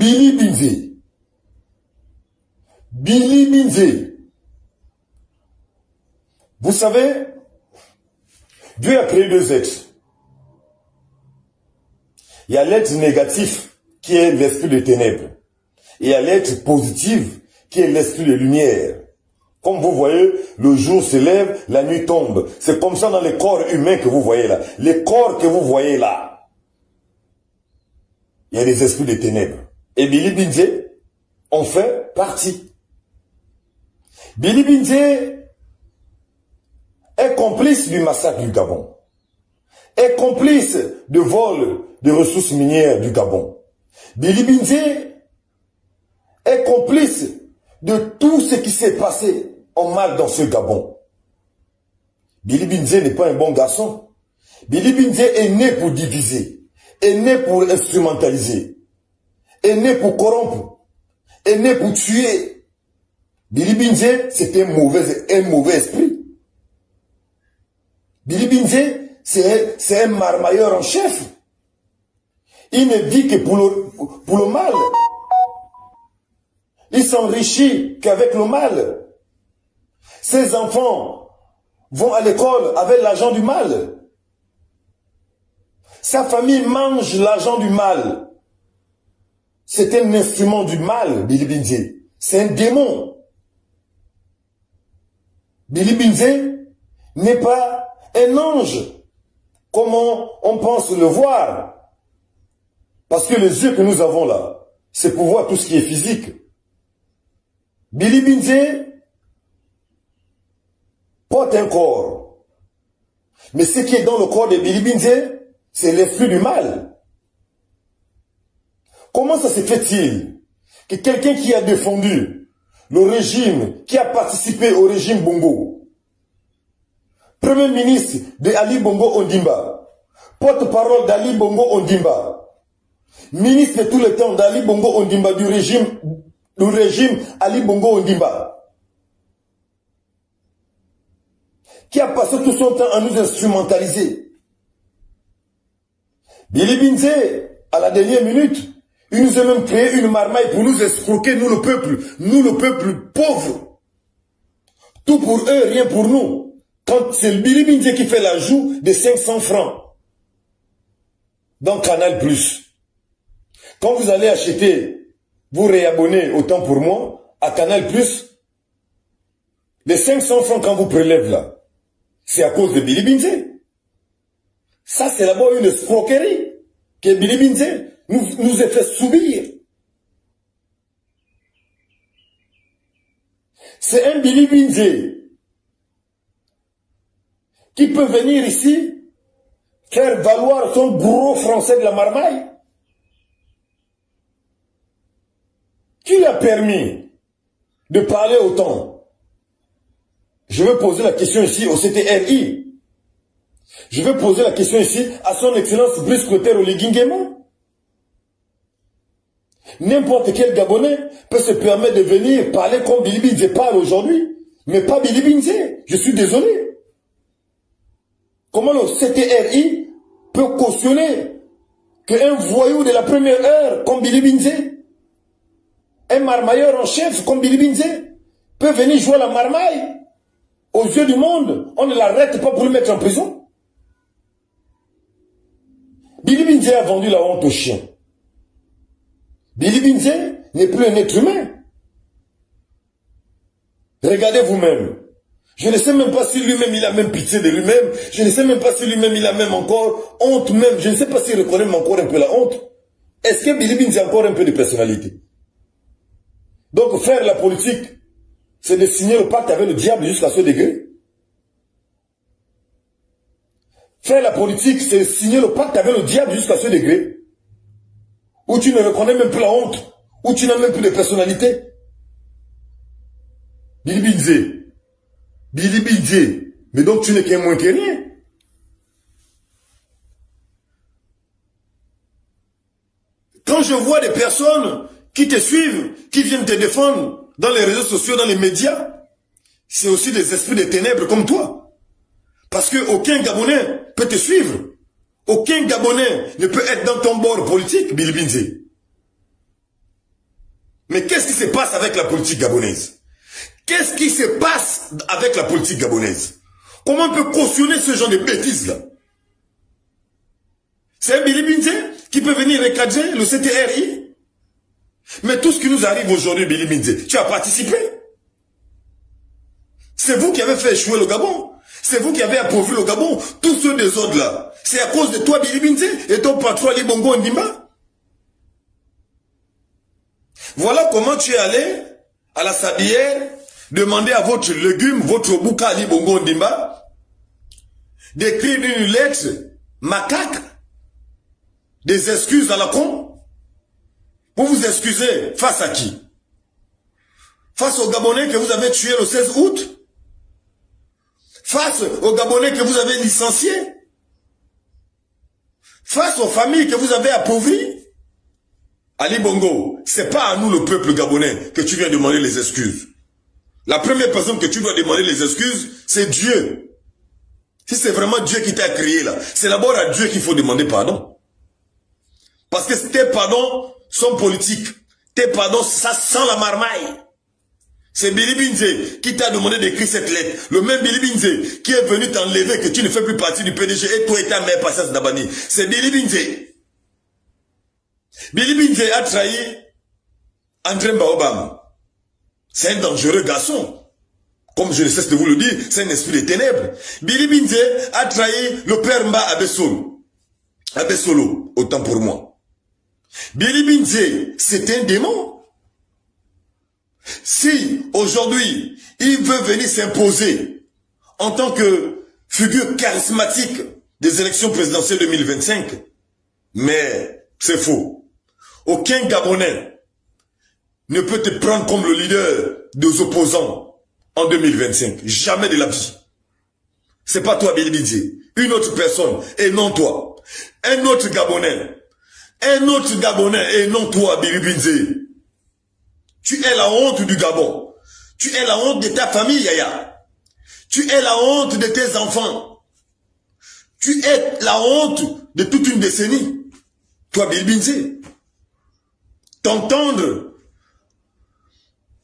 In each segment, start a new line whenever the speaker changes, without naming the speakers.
Billy Binze. Billy Binze. Vous savez, Dieu a créé deux êtres. Il y a l'être négatif qui est l'esprit de ténèbres. Et il y a l'être positif qui est l'esprit de lumière. Comme vous voyez, le jour se lève, la nuit tombe. C'est comme ça dans les corps humains que vous voyez là. Les corps que vous voyez là. Il y a des esprits de ténèbres. Et Billy Binze en fait partie. Billy Binze est complice du massacre du Gabon. Est complice de vol de ressources minières du Gabon. Billy Binze est complice de tout ce qui s'est passé en mal dans ce Gabon. Billy Binze n'est pas un bon garçon. Billy Binze est né pour diviser, est né pour instrumentaliser, est né pour corrompre, est né pour tuer. Billy Binze, c'est un mauvais esprit. Billy Binze, c'est un marmailleur en chef. Il ne vit que pour le mal. Il s'enrichit qu'avec le mal. Ses enfants vont à l'école avec l'argent du mal. Sa famille mange l'argent du mal. C'est un instrument du mal, Billy Binze. C'est un démon. Billy Binze n'est pas un ange, comme on pense le voir. Parce que les yeux que nous avons là, c'est pour voir tout ce qui est physique. Billy Binze porte un corps. Mais ce qui est dans le corps de Billy Binze, c'est l'esprit du mal. Comment ça se fait-il que quelqu'un qui a défendu le régime, qui a participé au régime Bongo, Premier ministre de Ali Bongo Ondimba, porte-parole d'Ali Bongo Ondimba, ministre de tout le temps d'Ali Bongo Ondimba du régime Ali Bongo Ondimba, qui a passé tout son temps à nous instrumentaliser. Billy Binze, à la dernière minute, il nous a même créé une marmaille pour nous escroquer, nous le peuple pauvre. Tout pour eux, rien pour nous. Quand c'est le Billy Binze qui fait l'ajout de 500 francs dans Canal+. Quand vous allez acheter, vous réabonnez autant pour moi à Canal+, les 500 francs quand vous prélèvez là, c'est à cause de Billy Binze. Ça, c'est d'abord une escroquerie que Billy Binze nous a fait subir. C'est un Billy Binze qui peut venir ici faire valoir son gros français de la marmaille. Qui lui a permis de parler autant? Je vais poser la question ici au CTRI. Je vais poser la question ici à son excellence Brice Clotaire Oligui Nguema. N'importe quel Gabonais peut se permettre de venir parler comme Billy Binze parle aujourd'hui, mais pas Billy Binze. Je suis désolé. Comment le CTRI peut cautionner qu'un voyou de la première heure comme Billy Binze, un marmailleur en chef comme Billy Binze, peut venir jouer la marmaille aux yeux du monde? On ne l'arrête pas pour le mettre en prison. Billy Binze a vendu la honte aux chiens. Billy Binze n'est plus un être humain. Regardez vous-même. Je ne sais même pas si lui-même il a même pitié de lui-même. Je ne sais même pas si lui-même il a même encore honte même. Je ne sais pas s'il reconnaît même encore un peu la honte. Est-ce que Billy Binze a encore un peu de personnalité? Donc faire la politique, c'est de signer le pacte avec le diable jusqu'à ce degré. Faire la politique, c'est signer le pacte avec le diable jusqu'à ce degré. Où tu ne reconnais même plus la honte. Où tu n'as même plus de personnalité. Billy Binze. Billy Binze. Mais donc tu n'es qu'un moins que rien. Quand je vois des personnes qui te suivent, qui viennent te défendre dans les réseaux sociaux, dans les médias, c'est aussi des esprits de ténèbres comme toi. Parce que aucun Gabonais peut te suivre. Aucun Gabonais ne peut être dans ton bord politique, Billy Binze. Mais qu'est-ce qui se passe avec la politique gabonaise? Qu'est-ce qui se passe avec la politique gabonaise? Comment on peut cautionner ce genre de bêtises-là? C'est un Billy Binze qui peut venir recadrer le CTRI? Mais tout ce qui nous arrive aujourd'hui, Billy Binze, tu as participé. C'est vous qui avez fait échouer le Gabon. C'est vous qui avez appauvri le Gabon. Tous ceux des autres là, c'est à cause de toi, Billy Binze, et ton patron Ali Bongo Ondimba. Voilà comment tu es allé à la sablière demander à votre légume, votre bouka Ali Bongo Ondimba, d'écrire une lettre macaque, des excuses à la con. Vous vous excusez face à qui? Face aux Gabonais que vous avez tués le 16 août? Face aux Gabonais que vous avez licenciés? Face aux familles que vous avez appauvries? Ali Bongo, c'est pas à nous le peuple gabonais que tu viens demander les excuses. La première personne que tu dois demander les excuses, c'est Dieu. Si c'est vraiment Dieu qui t'a créé là, c'est d'abord à Dieu qu'il faut demander pardon. Parce que tes pardons sont politiques. Tes pardons, ça sent la marmaille. C'est Billy Binze qui t'a demandé d'écrire cette lettre. Le même Billy Binze qui est venu t'enlever que tu ne fais plus partie du PDG et toi et ta mère Patience Dabani. C'est Billy Binze. Billy Binze a trahi André Baobam. C'est un dangereux garçon. Comme je ne cesse de vous le dire, c'est un esprit des ténèbres. Billy Binze a trahi le père Mba Abesolo, autant pour moi. Billy Binze, c'est un démon. Si, aujourd'hui, il veut venir s'imposer en tant que figure charismatique des élections présidentielles 2025, mais c'est faux. Aucun Gabonais ne peut te prendre comme le leader des opposants en 2025. Jamais de la vie. C'est pas toi, Billy Binze. Une autre personne, et non toi. Un autre Gabonais. Un autre Gabonais, et non toi, Billy Binze. Tu es la honte du Gabon. Tu es la honte de ta famille, Yaya. Tu es la honte de tes enfants. Tu es la honte de toute une décennie. Toi, Billy Binze. T'entendre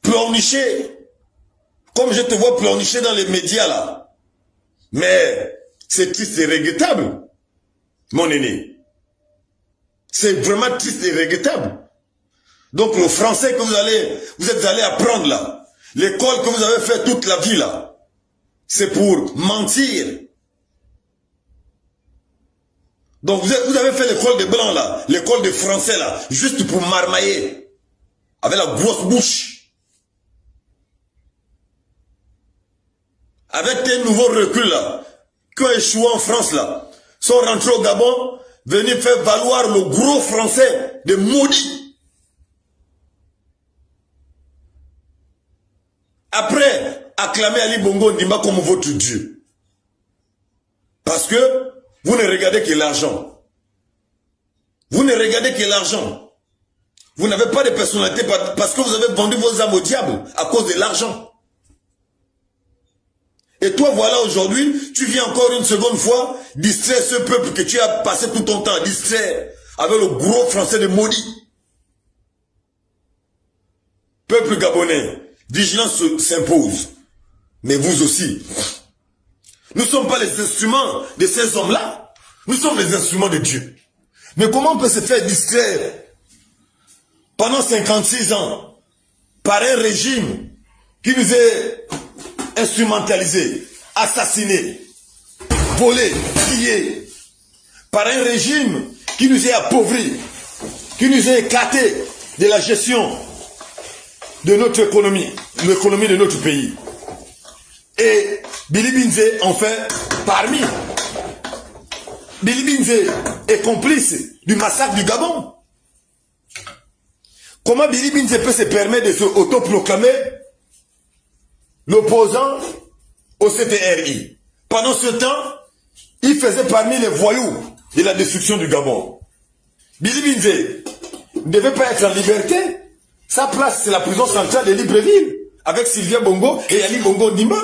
pleurnicher, comme je te vois pleurnicher dans les médias là. Mais c'est triste et regrettable, mon aîné. C'est vraiment triste et regrettable. Donc le français que vous êtes allé apprendre là, l'école que vous avez fait toute la vie là, c'est pour mentir. Donc vous avez fait l'école des blancs là, l'école des français là, juste pour marmailler, avec la grosse bouche. Avec tes nouveaux reculs là, qui ont échoué en France là, sont rentrés au Gabon, venus faire valoir le gros français de maudits. Après, acclamer Ali Bongo Ondimba comme votre Dieu. Parce que vous ne regardez que l'argent. Vous ne regardez que l'argent. Vous n'avez pas de personnalité parce que vous avez vendu vos âmes au diable à cause de l'argent. Et toi, voilà, aujourd'hui, tu viens encore une seconde fois distraire ce peuple que tu as passé tout ton temps, distraire avec le gros français de maudit. Peuple gabonais, vigilance s'impose. Mais vous aussi. Nous ne sommes pas les instruments de ces hommes-là. Nous sommes les instruments de Dieu. Mais comment on peut se faire distraire pendant 56 ans par un régime qui nous est instrumentalisé, assassiné, volé, pillé, par un régime qui nous est appauvri, qui nous est écarté de la gestion de notre économie, l'économie de notre pays. Et Billy Binze en fait parmi. Billy Binze est complice du massacre du Gabon. Comment Billy Binze peut se permettre de se autoproclamer l'opposant au CTRI? Pendant ce temps, il faisait parmi les voyous de la destruction du Gabon. Billy Binze ne devait pas être en liberté. Sa place, c'est la prison centrale de Libreville, avec Sylvia Bongo et Ali Bongo Ondimba.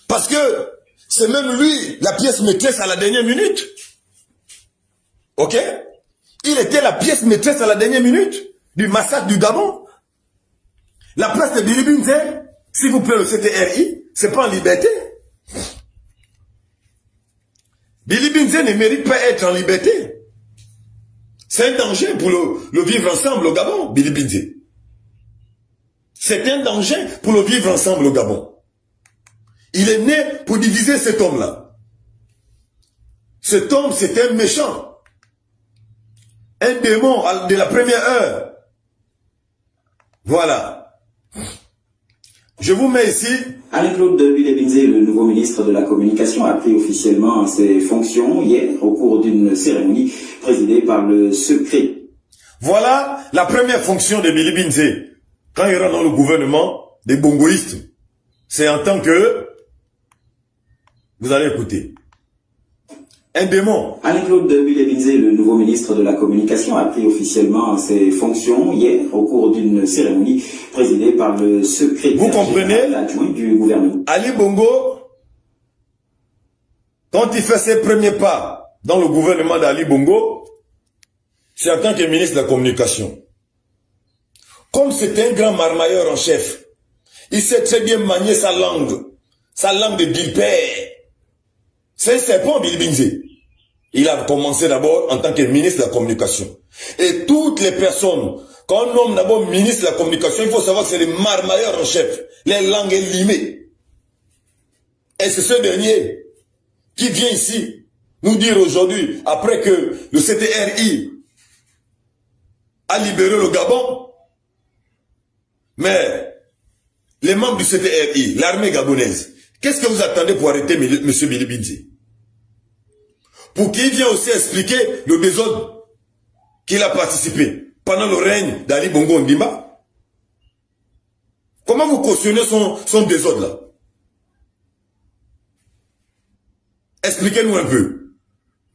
Parce que c'est même lui la pièce maîtresse à la dernière minute. Ok? Il était la pièce maîtresse à la dernière minute du massacre du Gabon. La place de Billy Binze, s'il vous plaît, le CTRI, c'est pas en liberté. Billy Binze ne mérite pas être en liberté. C'est un danger pour le vivre ensemble au Gabon, Billy Binze. C'est un danger pour le vivre ensemble au Gabon. Il est né pour diviser cet homme-là. Cet homme, c'est un méchant. Un démon de la première heure. Voilà. Je vous mets ici.
Alain-Claude Billy Binze, le nouveau ministre de la Communication, a pris officiellement ses fonctions hier au cours d'une cérémonie présidée par le secret.
Voilà la première fonction de Billy Binze. Quand il rentre dans le gouvernement des bongoïstes, c'est en tant que... Vous allez écouter. Un démon.
Alain-Claude Billy Binze, le nouveau ministre de la Communication, a pris officiellement ses fonctions hier au cours d'une cérémonie présidée par le secrétaire
Vous comprenez,
adjoint du gouvernement.
Ali Bongo, quand il fait ses premiers pas dans le gouvernement d'Ali Bongo, c'est en tant que ministre de la Communication. Comme c'est un grand marmailleur en chef, il sait très bien manier sa langue de guilpère. C'est un serpent, Billy Binze. Il a commencé d'abord en tant que ministre de la Communication. Et toutes les personnes, quand on nomme d'abord ministre de la Communication, il faut savoir que c'est les marmailleurs en chef, les langues limées. Et c'est ce dernier qui vient ici nous dire aujourd'hui, après que le CTRI a libéré le Gabon, mais les membres du CTRI, l'armée gabonaise, qu'est-ce que vous attendez pour arrêter M. Billy Binze? Pour qu'il vienne aussi expliquer le désordre qu'il a participé pendant le règne d'Ali Bongo Ondimba. Comment vous cautionnez son désordre là? Expliquez-nous un peu.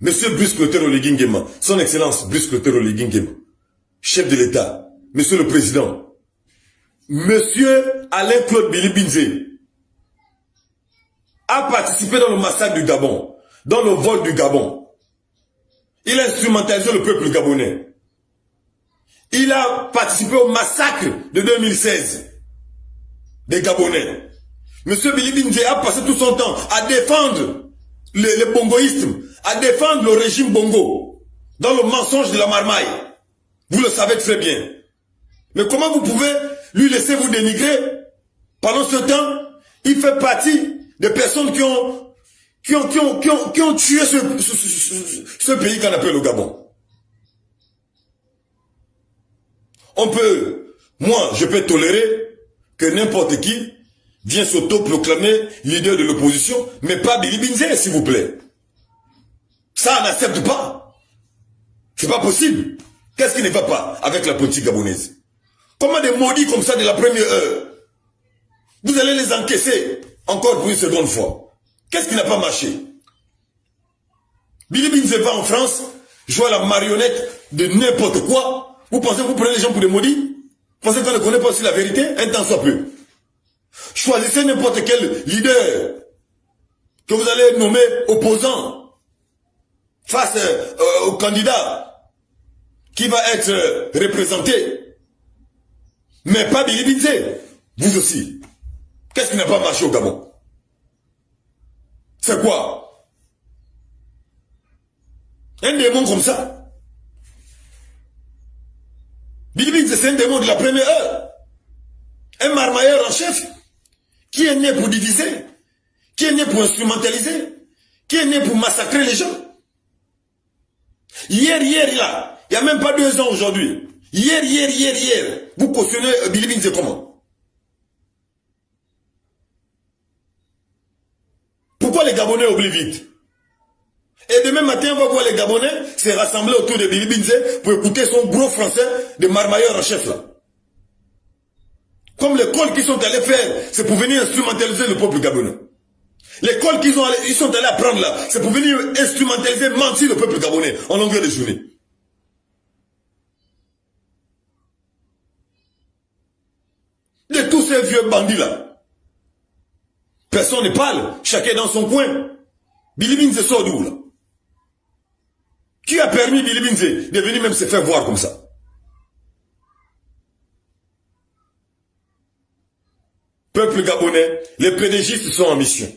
Monsieur Brice Clotaire Oligui Nguema, son excellence Brice Clotaire Oligui Nguema, chef de l'État, monsieur le président, monsieur Alain-Claude Billy Binze a participé dans le massacre du Gabon, dans le vol du Gabon. Il a instrumentalisé le peuple gabonais. Il a participé au massacre de 2016 des Gabonais. Monsieur Billy Binze a passé tout son temps à défendre les bongoïstes, à défendre le régime bongo, dans le mensonge de la marmaille. Vous le savez très bien. Mais comment vous pouvez lui laisser vous dénigrer? Pendant ce temps, il fait partie des personnes qui ont tué ce pays qu'on appelle le Gabon. Je peux tolérer que n'importe qui vienne s'auto-proclamer leader de l'opposition, mais pas Billy Binze, s'il vous plaît. Ça, on n'accepte pas. C'est pas possible. Qu'est-ce qui ne va pas avec la politique gabonaise? Comment des maudits comme ça de la première heure, vous allez les encaisser encore pour une seconde fois? Qu'est-ce qui n'a pas marché? Billy Binze va en France, joue à la marionnette de n'importe quoi. Vous pensez que vous prenez les gens pour des maudits? Vous pensez qu'on ne connaît pas aussi la vérité? Un temps soit peu. Choisissez n'importe quel leader que vous allez nommer opposant face au candidat qui va être représenté. Mais pas Billy Binze. Vous aussi. Qu'est-ce qui n'a pas marché au Gabon? C'est quoi? Un démon comme ça? Billy Binze, c'est un démon de la première heure. Un marmailleur en chef qui est né pour diviser, qui est né pour instrumentaliser, qui est né pour massacrer les gens. Hier, là, il n'y a même pas 2 ans aujourd'hui. Hier, vous cautionnez Billy Binze comment? Pourquoi les Gabonais oublient vite? Et demain matin, on va voir les Gabonais se rassembler autour de Billy Binze pour écouter son gros français de marmailleur en chef là. Comme l'école qu'ils sont allés faire, c'est pour venir instrumentaliser le peuple gabonais. L'école qu'ils sont allés apprendre là, c'est pour venir instrumentaliser, mentir le peuple gabonais en longueur de journée. De tous ces vieux bandits là, personne ne parle, chacun dans son coin. Billy Binze sort d'où là? Qui a permis Billy Binze de venir même se faire voir comme ça? Peuple gabonais, les PDGistes sont en mission.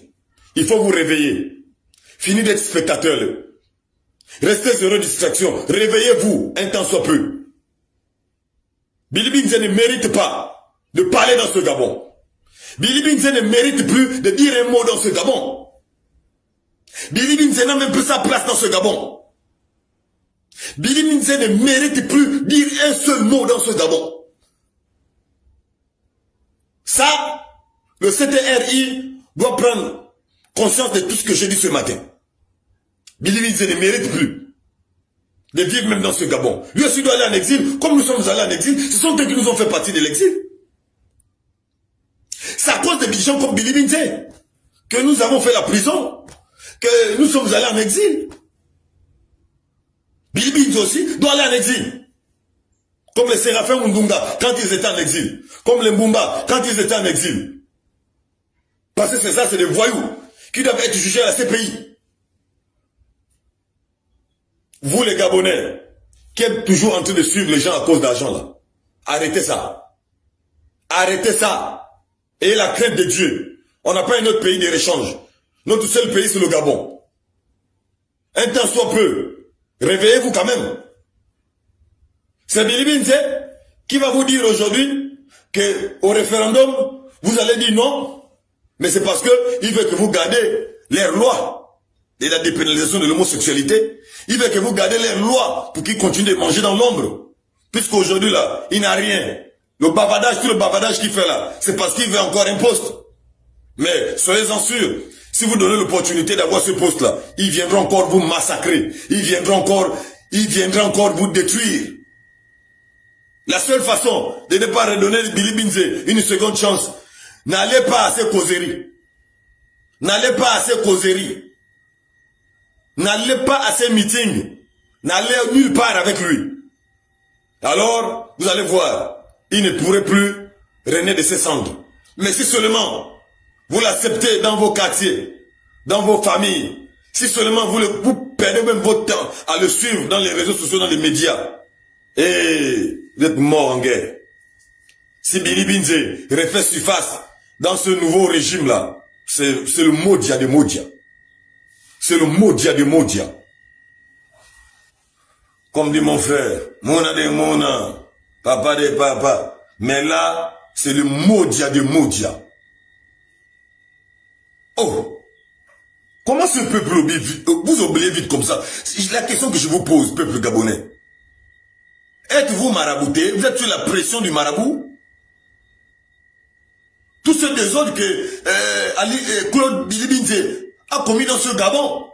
Il faut vous réveiller. Fini d'être spectateur. Restez heureux de distraction. Réveillez-vous, un temps soit peu. Billy Binze ne mérite pas de parler dans ce Gabon. Billy Binze ne mérite plus de dire un mot dans ce Gabon. Billy Binze n'a même plus sa place dans ce Gabon. Billy Binze ne mérite plus de dire un seul mot dans ce Gabon. Ça, le CTRI doit prendre conscience de tout ce que j'ai dit ce matin. Billy Binze ne mérite plus de vivre même dans ce Gabon. Lui aussi doit aller en exil, comme nous sommes allés en exil. Ce sont eux qui nous ont fait partie de l'exil. C'est à cause de gens comme Billy Binze que nous avons fait la prison, que nous sommes allés en exil. Billy Binze aussi doit aller en exil. Comme les Séraphins Mundunga quand ils étaient en exil. Comme les Mbumba quand ils étaient en exil. Parce que c'est ça, c'est des voyous qui doivent être jugés à la CPI. Vous les Gabonais, qui êtes toujours en train de suivre les gens à cause d'argent là, arrêtez ça. Arrêtez ça. Et la crainte de Dieu. On n'a pas un autre pays de réchange. Notre seul pays, c'est le Gabon. Un temps soit peu. Réveillez-vous quand même. C'est Billy Binze qui va vous dire aujourd'hui qu'au référendum, vous allez dire non. Mais c'est parce qu'il veut que vous gardez les lois de la dépénalisation de l'homosexualité. Il veut que vous gardez les lois pour qu'ils continuent de manger dans l'ombre. Puisqu'aujourd'hui là, il n'a rien. Le bavardage, tout le bavardage qu'il fait là, c'est parce qu'il veut encore un poste. Mais soyez-en sûrs, si vous donnez l'opportunité d'avoir ce poste-là, il viendra encore vous massacrer. Il viendra encore vous détruire. La seule façon de ne pas redonner Billy Binze une seconde chance, n'allez pas à ces causeries. N'allez pas à ces causeries. N'allez pas à ces meetings. N'allez nulle part avec lui. Alors, vous allez voir, il ne pourrait plus régner de ses cendres. Mais si seulement vous l'acceptez dans vos quartiers, dans vos familles, si seulement vous perdez même votre temps à le suivre dans les réseaux sociaux, dans les médias, et vous êtes mort en guerre. Si Billy Binze refait surface dans ce nouveau régime-là, c'est le Modia de Modia. C'est le Modia de Modia. Comme dit mon frère, Mona de Mona, papa de papa. Mais là, c'est le Modia de Modia. Oh! Comment ce peuple oublie vite, vous oubliez vite comme ça? C'est la question que je vous pose, peuple gabonais. Êtes-vous marabouté? Vous êtes sous la pression du marabout? Tous ces désordres que Claude Billy Binze a commis dans ce Gabon.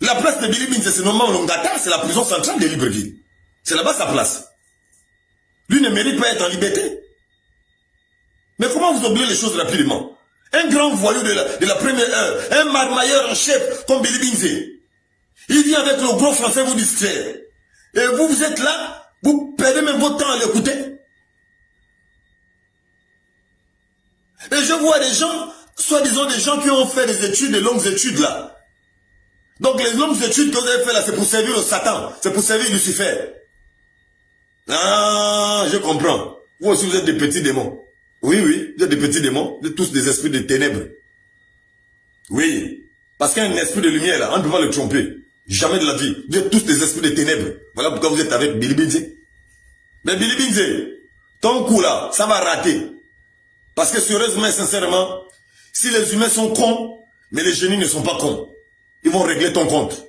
La place de Billy Binze, c'est normalement Longata, c'est la prison centrale de Libreville. C'est là-bas sa place. Lui ne mérite pas d'être en liberté. Mais comment vous oubliez les choses rapidement? Un grand voyou de la première heure, un marmailleur en chef comme Billy Binze. Il vient avec le gros français vous distraire. Et vous êtes là, vous perdez même votre temps à l'écouter. Et je vois des gens, soi-disant des gens qui ont fait des études, des longues études là. Donc les longues études que vous avez fait là, c'est pour servir le Satan, c'est pour servir Lucifer. Ah, je comprends. Vous aussi vous êtes des petits démons. Oui, oui, vous êtes des petits démons, vous êtes tous des esprits de ténèbres. Oui, parce qu'un esprit de lumière là, on ne peut pas le tromper. Jamais de la vie. Vous êtes tous des esprits de ténèbres. Voilà pourquoi vous êtes avec Billy Binze. Mais Billy Binze, ton coup là, ça va rater. Parce que sérieusement et sincèrement, si les humains sont cons, mais les génies ne sont pas cons, ils vont régler ton compte.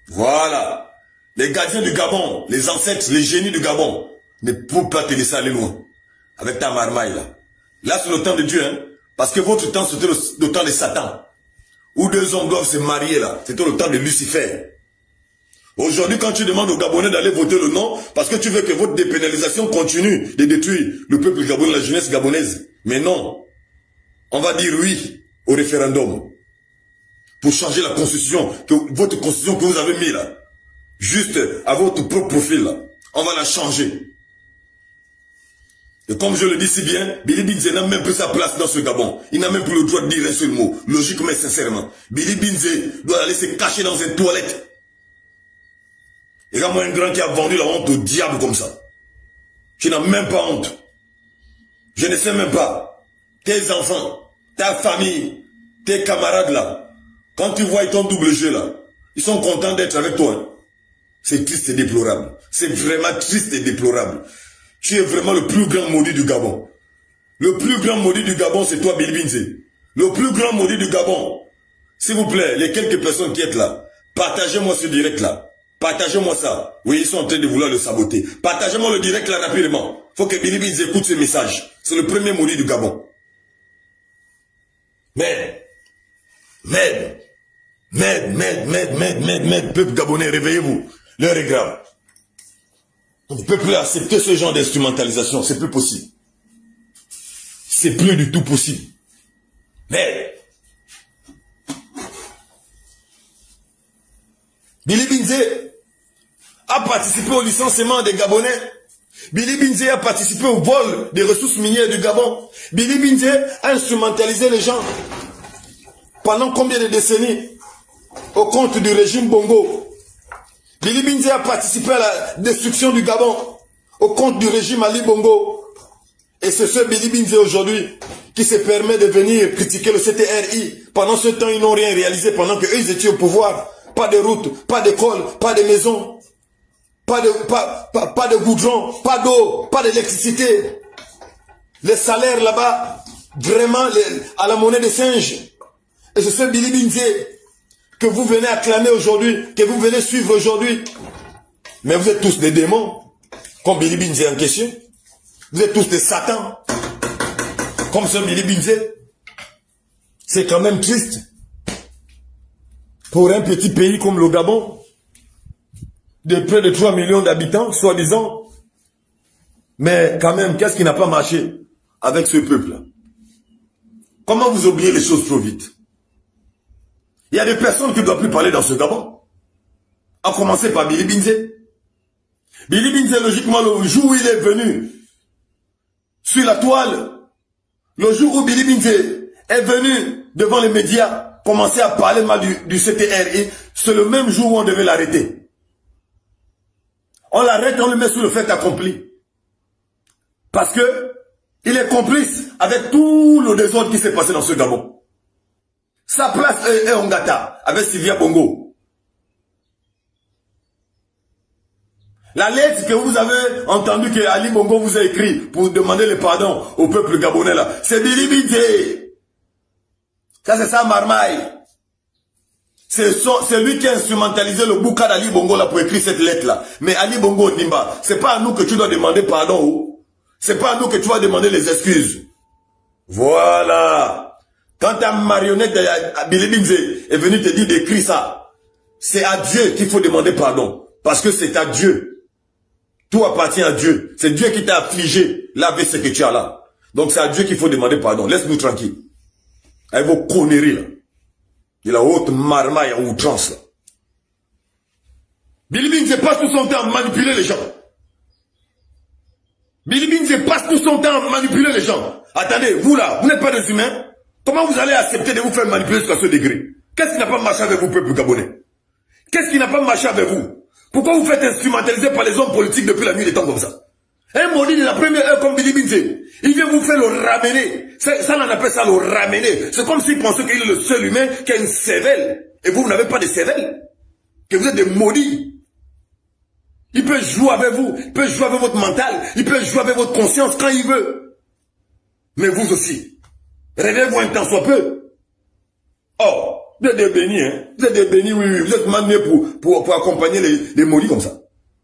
Voilà. Les gardiens du Gabon, les ancêtres, les génies du Gabon, ne peuvent pas te laisser aller loin. Avec ta marmaille là. Là c'est le temps de Dieu, hein. Parce que votre temps c'était le temps de Satan. Où deux hommes doivent se marier là. C'était le temps de Lucifer. Aujourd'hui, quand tu demandes aux Gabonais d'aller voter le non, parce que tu veux que votre dépénalisation continue de détruire le peuple gabonais, la jeunesse gabonaise. Mais non. On va dire oui au référendum. Pour changer la constitution, votre constitution que vous avez mis là. Juste à votre propre profil là. On va la changer. Et comme je le dis si bien, Billy Binze n'a même plus sa place dans ce Gabon. Il n'a même plus le droit de dire un seul mot. Logiquement et sincèrement. Billy Binze doit aller se cacher dans une toilette. Et là, moi, un grand qui a vendu la honte au diable comme ça. Tu n'as même pas honte. Je ne sais même pas. tes enfants, ta famille, tes camarades là, quand tu vois ton double jeu là, ils sont contents d'être avec toi. C'est triste et déplorable. C'est vraiment triste et déplorable. Tu es vraiment le plus grand maudit du Gabon. Le plus grand maudit du Gabon, c'est toi, Billy Binze. Le plus grand maudit du Gabon. S'il vous plaît, les quelques personnes qui êtes là, partagez-moi ce direct là. Partagez-moi ça. Oui, ils sont en train de vouloir le saboter. Partagez-moi le direct là rapidement. Faut que Billy Binze écoute ce message. C'est le premier maudit du Gabon. Merde, peuple gabonais, réveillez-vous. L'heure est grave. On ne peut plus accepter ce genre d'instrumentalisation, c'est plus possible. C'est plus du tout possible. Merde. Billy Binze a participé au licenciement des Gabonais. Billy Binze a participé au vol des ressources minières du Gabon. Billy Binze a instrumentalisé les gens pendant combien de décennies au compte du régime Bongo. Billy Binze a participé à la destruction du Gabon au compte du régime Ali Bongo. Et c'est ce Billy Binze aujourd'hui qui se permet de venir critiquer le CTRI. Pendant ce temps, ils n'ont rien réalisé pendant qu'eux, ils étaient au pouvoir. Pas de route, pas d'école, pas de maison, pas de goudron, pas d'eau, pas d'électricité. Les salaires là-bas, vraiment à la monnaie des singes. Et c'est ce Billy Binze que vous venez acclamer aujourd'hui, que vous venez suivre aujourd'hui. Mais vous êtes tous des démons, comme Billy Binze en question. Vous êtes tous des satans, comme ce Billy Binze. C'est quand même triste. Pour un petit pays comme le Gabon, de près de 3 millions d'habitants, soi-disant. Mais quand même, qu'est-ce qui n'a pas marché avec ce peuple-là? Comment vous oubliez les choses trop vite? Il y a des personnes qui ne doivent plus parler dans ce Gabon. À commencer par Billy Binze. Billy Binze, logiquement, le jour où il est venu sur la toile, le jour où Billy Binze est venu devant les médias, commencer à parler mal du CTRI, c'est le même jour où on devait l'arrêter. On l'arrête, on le met sous le fait accompli. Parce que il est complice avec tout le désordre qui s'est passé dans ce Gabon. Sa place est en Ngata, avec Sylvia Bongo. La lettre que vous avez entendue que Ali Bongo vous a écrit pour demander le pardon au peuple gabonais là, c'est Billy Binze. Ça c'est ça marmaille. C'est lui qui a instrumentalisé le bouquin d'Ali Bongo là pour écrire cette lettre là. Mais Ali Bongo Nimba, c'est pas à nous que tu dois demander pardon. C'est pas à nous que tu vas demander les excuses. Voilà. Quand ta marionnette Billy Binze est venue te dire d'écrire ça, c'est à Dieu qu'il faut demander pardon. Parce que c'est à Dieu. Tout appartient à Dieu. C'est Dieu qui t'a affligé là avec ce que tu as là. Donc c'est à Dieu qu'il faut demander pardon. Laisse-nous tranquilles. Avec vos conneries là. De la haute marmaille à outrance là. Billy Binze passe tout son temps à manipuler les gens. Billy Binze passe tout son temps à manipuler les gens. Attendez, vous là, vous n'êtes pas des humains. Comment vous allez accepter de vous faire manipuler jusqu'à ce degré? Qu'est-ce qui n'a pas marché avec vous, peuple gabonais? Qu'est-ce qui n'a pas marché avec vous? Pourquoi vous faites instrumentaliser par les hommes politiques depuis la nuit des temps comme ça? Un maudit de la première heure comme Billy Binze, il vient vous faire le ramener. Ça on appelle ça le ramener. C'est comme s'il pensait qu'il est le seul humain qui a une cervelle. Et vous n'avez pas de cervelle. Que vous êtes des maudits. Il peut jouer avec vous. Il peut jouer avec votre mental. Il peut jouer avec votre conscience quand il veut. Mais vous aussi. Réveillez-vous un temps soit peu. Oh, vous êtes des bénis, hein. Vous êtes des bénis, oui. Vous êtes mandés pour accompagner les maudits comme ça.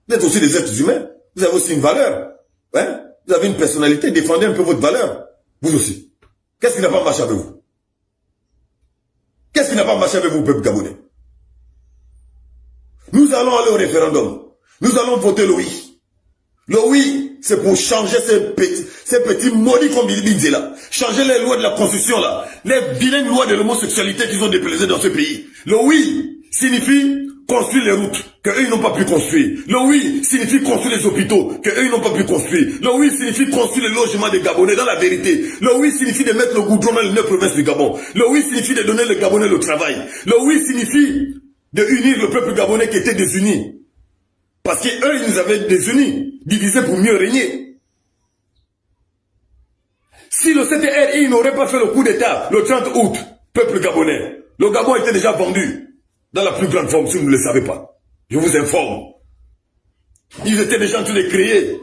Vous êtes aussi des êtres humains. Vous avez aussi une valeur. Hein? Vous avez une personnalité. Défendez un peu votre valeur. Vous aussi. Qu'est-ce qui n'a pas marché avec vous? Qu'est-ce qui n'a pas marché avec vous, peuple gabonais? Nous allons aller au référendum. Nous allons voter le oui. Le oui, c'est pour changer ces petits maudits comme Billy Binze là. Changer les lois de la Constitution là. Les vilaines lois de l'homosexualité qu'ils ont déplaisées dans ce pays. Le oui signifie construire les routes que eux ils n'ont pas pu construire. Le oui signifie construire les hôpitaux que eux ils n'ont pas pu construire. Le oui signifie construire les logements des Gabonais dans la vérité. Le oui signifie de mettre le goudron dans les 9 provinces du Gabon. Le oui signifie de donner le Gabonais le travail. Le oui signifie de unir le peuple gabonais qui était désuni. Parce qu'eux, ils nous avaient désunis, divisés pour mieux régner. Si le CTRI n'aurait pas fait le coup d'État le 30 août, peuple gabonais, le Gabon était déjà vendu dans la plus grande forme si vous ne le savez pas. Je vous informe. Ils étaient déjà en train de créer